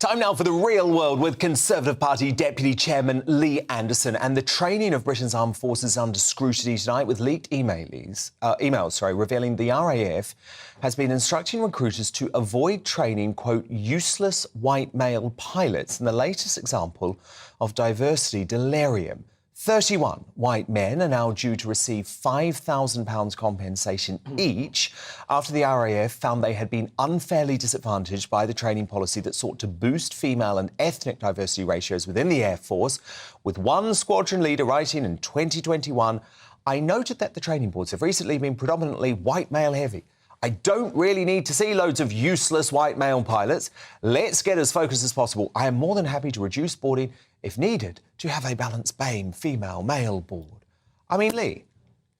Time now for the real world with Conservative Party Deputy Chairman Lee Anderson. And the training of Britain's armed forces under scrutiny tonight with leaked emails revealing the RAF has been instructing recruiters to avoid training, quote, useless white male pilots in the latest example of diversity delirium. 31 white men are now due to receive £5,000 compensation each after the RAF found they had been unfairly disadvantaged by the training policy that sought to boost female and ethnic diversity ratios within the Air Force. With one squadron leader writing in 2021, I noted that the training boards have recently been predominantly white male heavy. I don't really need to see loads of useless white male pilots. Let's get as focused as possible. I am more than happy to reduce boarding if needed to have a balanced BAME female-male board. I mean, Lee,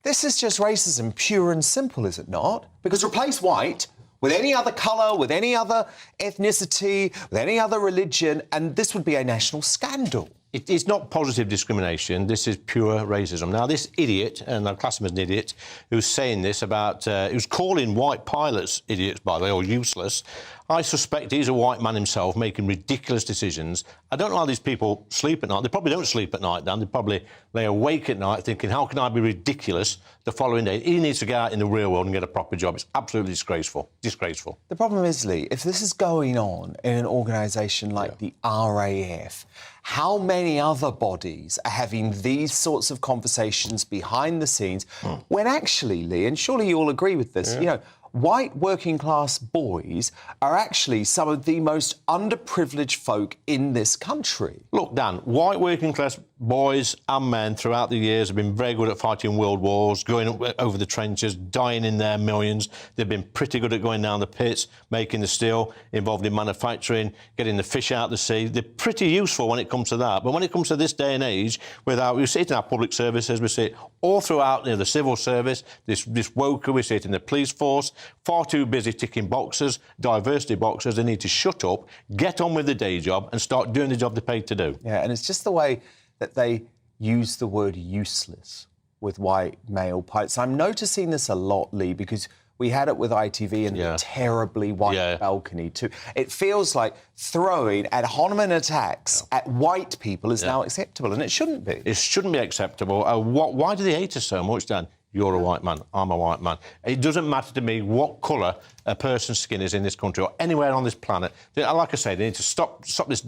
this is just racism pure and simple, is it not? Because replace white with any other colour, with any other ethnicity, with any other religion, and this would be a national scandal. It's not positive discrimination. This is pure racism. Now, this idiot, and I'll class him as an idiot, who's saying this about... who's calling white pilots idiots, by the way, or useless. I suspect he's a white man himself making ridiculous decisions. I don't know how these people sleep at night. They probably don't sleep at night, Dan. They probably lay awake at night thinking, how can I be ridiculous the following day? He needs to get out in the real world and get a proper job. It's absolutely disgraceful. Disgraceful. The problem is, Lee, if this is going on in an organisation like the RAF, how many other bodies are having these sorts of conversations behind the scenes when actually, Lee, and surely you all agree with this, you know, white working-class boys are actually some of the most underprivileged folk in this country. Look, Dan, white working-class boys and men throughout the years have been very good at fighting world wars, going over the trenches, dying in their millions. They've been pretty good at going down the pits, making the steel, involved in manufacturing, getting the fish out of the sea. They're pretty useful when it comes to that. But when it comes to this day and age, we see it in our public services, we see it all throughout the civil service, this woker, we see it in the police force, far too busy ticking boxes, diversity boxes. They need to shut up, get on with the day job and start doing the job they're paid to do. Yeah, and it's just the way that they use the word useless with white male pilots. I'm noticing this a lot, Lee, because we had it with ITV and the terribly white balcony too. It feels like throwing ad hominem attacks at white people is now acceptable, and it shouldn't be. It shouldn't be acceptable. Why do they hate us so much, Dan? You're a white man, I'm a white man. It doesn't matter to me what colour a person's skin is in this country or anywhere on this planet. Like I say, they need to stop this.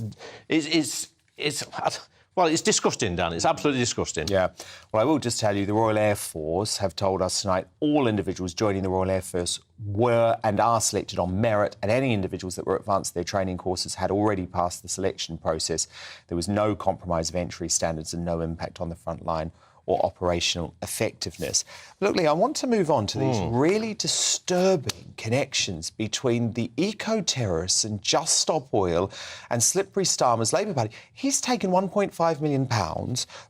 Well, it's disgusting, Dan. It's absolutely disgusting. Yeah. Well, I will just tell you, the Royal Air Force have told us tonight all individuals joining the Royal Air Force were and are selected on merit, and any individuals that were advanced their training courses had already passed the selection process. There was no compromise of entry standards and no impact on the front line or operational effectiveness. Look, Lee, I want to move on to these really disturbing connections between the eco-terrorists and Just Stop Oil and Slippery Starmer's Labour Party. He's taken £1.5 million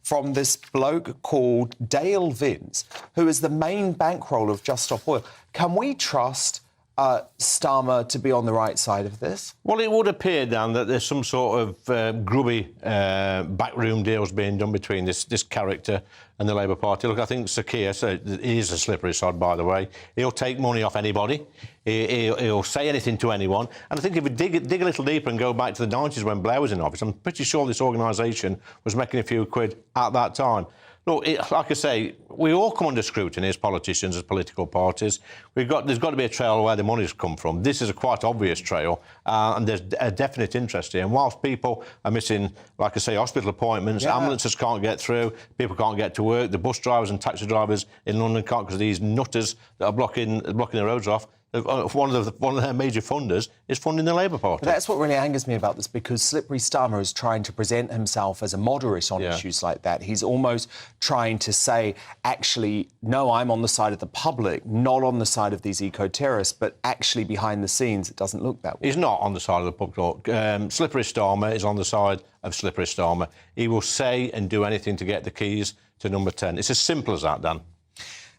from this bloke called Dale Vince, who is the main bankroll of Just Stop Oil. Can we trust Starmer to be on the right side of this? Well, it would appear, Dan, that there's some sort of grubby backroom deals being done between this character and the Labour Party. Look, I think Sir Keir, he is a slippery sod, by the way. He'll take money off anybody. He'll say anything to anyone. And I think if we dig a little deeper and go back to the 90s when Blair was in office, I'm pretty sure this organisation was making a few quid at that time. Look, like I say, we all come under scrutiny as politicians, as political parties. There's got to be a trail where the money's come from. This is a quite obvious trail, and there's a definite interest here. And whilst people are missing, like I say, hospital appointments, ambulances can't get through, people can't get to work, the bus drivers and taxi drivers in London can't because of these nutters that are blocking the roads off. One of their major funders is funding the Labour Party. But that's what really angers me about this, because Slippery Starmer is trying to present himself as a moderate on issues like that. He's almost trying to say, actually, no, I'm on the side of the public, not on the side of these eco-terrorists, but actually behind the scenes it doesn't look that way. He's not on the side of the public. Slippery Starmer is on the side of Slippery Starmer. He will say and do anything to get the keys to number 10. It's as simple as that, Dan.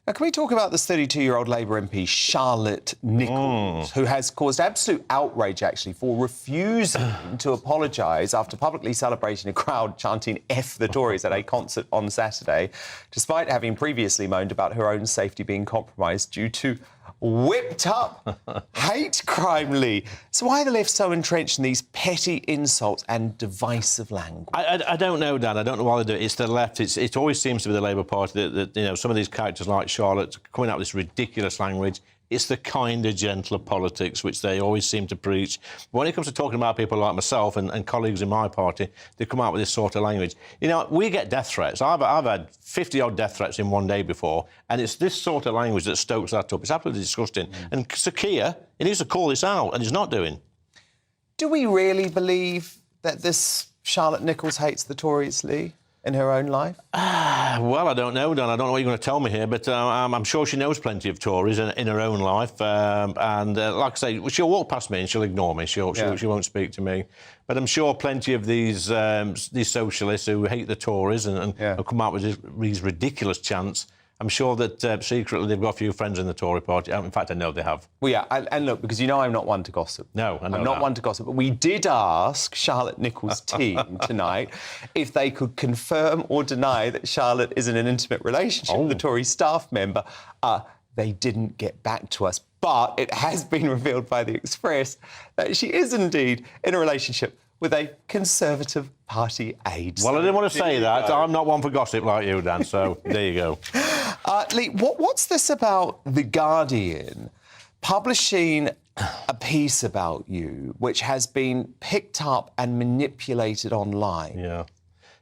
Now, can we talk about this 32-year-old Labour MP, Charlotte Nichols, who has caused absolute outrage, actually, for refusing to apologise after publicly celebrating a crowd chanting F the Tories at a concert on Saturday, despite having previously moaned about her own safety being compromised due to whipped up hate crime, Lee. So why are the left so entrenched in these petty insults and divisive language? I don't know, Dan. I don't know why they do it. It's the left. It always seems to be the Labour Party that you know, some of these characters like Charlotte coming out with this ridiculous language. It's the kinder, gentler politics which they always seem to preach. When it comes to talking about people like myself and colleagues in my party, they come out with this sort of language. You know, we get death threats. I've had 50-odd death threats in one day before, and it's this sort of language that stokes that up. It's absolutely disgusting. And Sir Keir, he needs to call this out, and he's not doing. Do we really believe that this Charlotte Nichols hates the Tories, Lee, in her own life? Well, I don't know, Dan. I don't know what you're going to tell me here, but I'm sure she knows plenty of Tories in her own life. Like I say, she'll walk past me and she'll ignore me. She won't speak to me. But I'm sure plenty of these socialists who hate the Tories and have come out with these ridiculous chants, I'm sure that secretly they've got a few friends in the Tory party. In fact, I know they have. Well, yeah, and look, because you know I'm not one to gossip. No, I know I'm not one to gossip, but we did ask Charlotte Nichols' team tonight if they could confirm or deny that Charlotte is in an intimate relationship with a Tory staff member. They didn't get back to us, but it has been revealed by the Express that she is indeed in a relationship with a Conservative Party aide. Well, I didn't want to say that. I'm not one for gossip like you, Dan, so there you go. Lee, what's this about The Guardian publishing a piece about you which has been picked up and manipulated online? Yeah.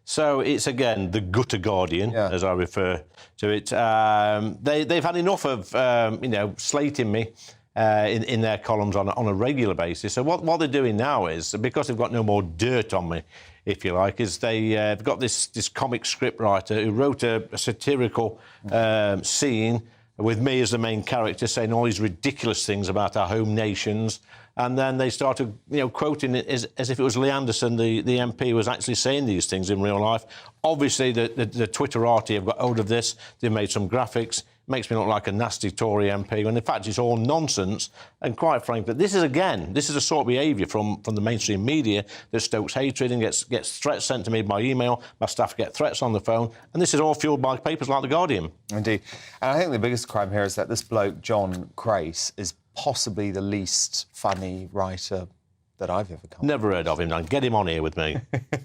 So it's, again, the gutter Guardian, as I refer to it. They've had enough of, you know, slating me in their columns on a regular basis. So what they're doing now is, because they've got no more dirt on me, if you like, is they've got this comic script writer who wrote a satirical scene with me as the main character, saying all these ridiculous things about our home nations. And then they started, you know, quoting it as if it was Lee Anderson, the MP, was actually saying these things in real life. Obviously, the Twitterati have got hold of this. They've made some graphics. It makes me look like a nasty Tory MP, when in fact it's all nonsense. And quite frankly, this is a sort of behaviour from the mainstream media that stokes hatred and gets threats sent to me by email. My staff get threats on the phone, and this is all fuelled by papers like The Guardian. Indeed. And I think the biggest crime here is that this bloke, John Crace, is possibly the least funny writer that I've ever come. Never heard of him, Dan. Get him on here with me.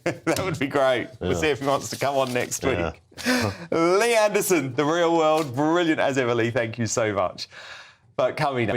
That would be great. We'll see if he wants to come on next week. Lee Anderson, The Real World. Brilliant as ever, Lee. Thank you so much. But coming up...